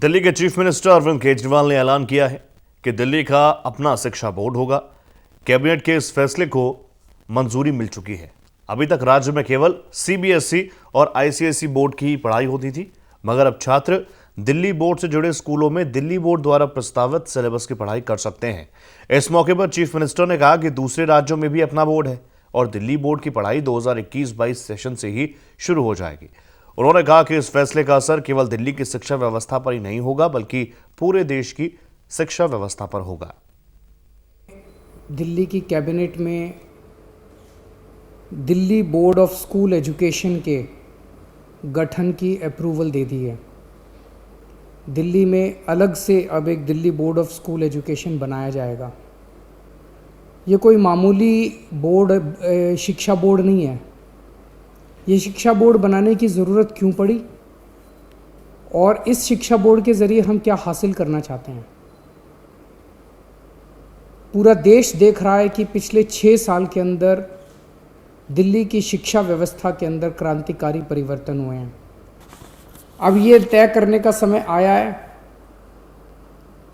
दिल्ली के chief minister Arvind Kejriwal ने ऐलान किया है कि दिल्ली का अपना शिक्षा बोर्ड होगा। कैबिनेट के इस फैसले को मंजूरी मिल चुकी है। अभी तक राज्य में केवल सीबीएसई और आईसीएसई बोर्ड की ही पढ़ाई होती थी, मगर अब छात्र दिल्ली बोर्ड से जुड़े स्कूलों में दिल्ली बोर्ड द्वारा प्रस्तावित सिलेबस की पढ़ाई कर सकते हैं। इस मौके पर चीफ मिनिस्टर ने कहा कि दूसरे राज्यों में भी अपना बोर्ड है और दिल्ली बोर्ड की पढ़ाई 2021-22 सेशन से ही शुरू हो जाएगी। उन्होंने कहा कि इस फैसले का असर केवल दिल्ली की शिक्षा व्यवस्था पर ही नहीं होगा, बल्कि पूरे देश की शिक्षा व्यवस्था पर होगा। दिल्ली की कैबिनेट में Delhi board of school education के गठन की अप्रूवल दे दी है। दिल्ली में अलग से अब एक Delhi board of school education बनाया जाएगा। ये कोई मामूली बोर्ड शिक्षा बोर्ड नहीं है। ये शिक्षा बोर्ड बनाने की ज़रूरत क्यों पड़ी और इस शिक्षा बोर्ड के ज़रिए हम क्या हासिल करना चाहते हैं। पूरा देश देख रहा है कि पिछले 6 साल के अंदर दिल्ली की शिक्षा व्यवस्था के अंदर क्रांतिकारी परिवर्तन हुए हैं। अब ये तय करने का समय आया है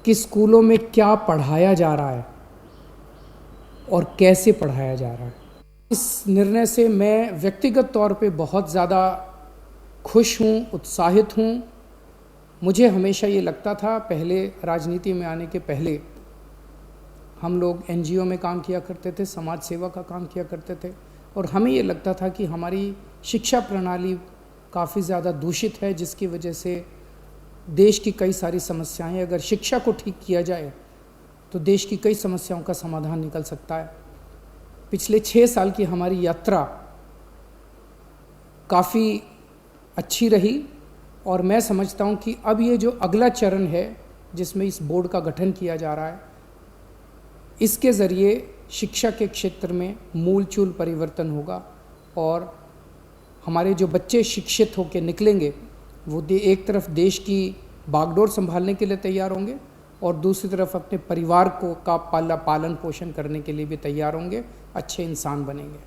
कि स्कूलों में क्या पढ़ाया जा रहा है और कैसे पढ़ाया जा रहा है। इस निर्णय से मैं व्यक्तिगत तौर पे बहुत ज़्यादा खुश हूँ, उत्साहित हूँ। मुझे हमेशा ये लगता था, पहले राजनीति में आने के पहले हम लोग एनजीओ में काम किया करते थे, समाज सेवा का काम किया करते थे, और हमें ये लगता था कि हमारी शिक्षा प्रणाली काफ़ी ज़्यादा दूषित है, जिसकी वजह से देश की कई सारी समस्याएं, अगर शिक्षा को ठीक किया जाए तो देश की कई समस्याओं का समाधान निकल सकता है। पिछले 6 साल की हमारी यात्रा काफ़ी अच्छी रही और मैं समझता हूँ कि अब ये जो अगला चरण है जिसमें इस बोर्ड का गठन किया जा रहा है, इसके ज़रिए शिक्षा के क्षेत्र में मूलचूल परिवर्तन होगा और हमारे जो बच्चे शिक्षित होकर निकलेंगे वो एक तरफ देश की बागडोर संभालने के लिए तैयार होंगे और दूसरी तरफ अपने परिवार को का पालन पोषण करने के लिए भी तैयार होंगे, अच्छे इंसान बनेंगे।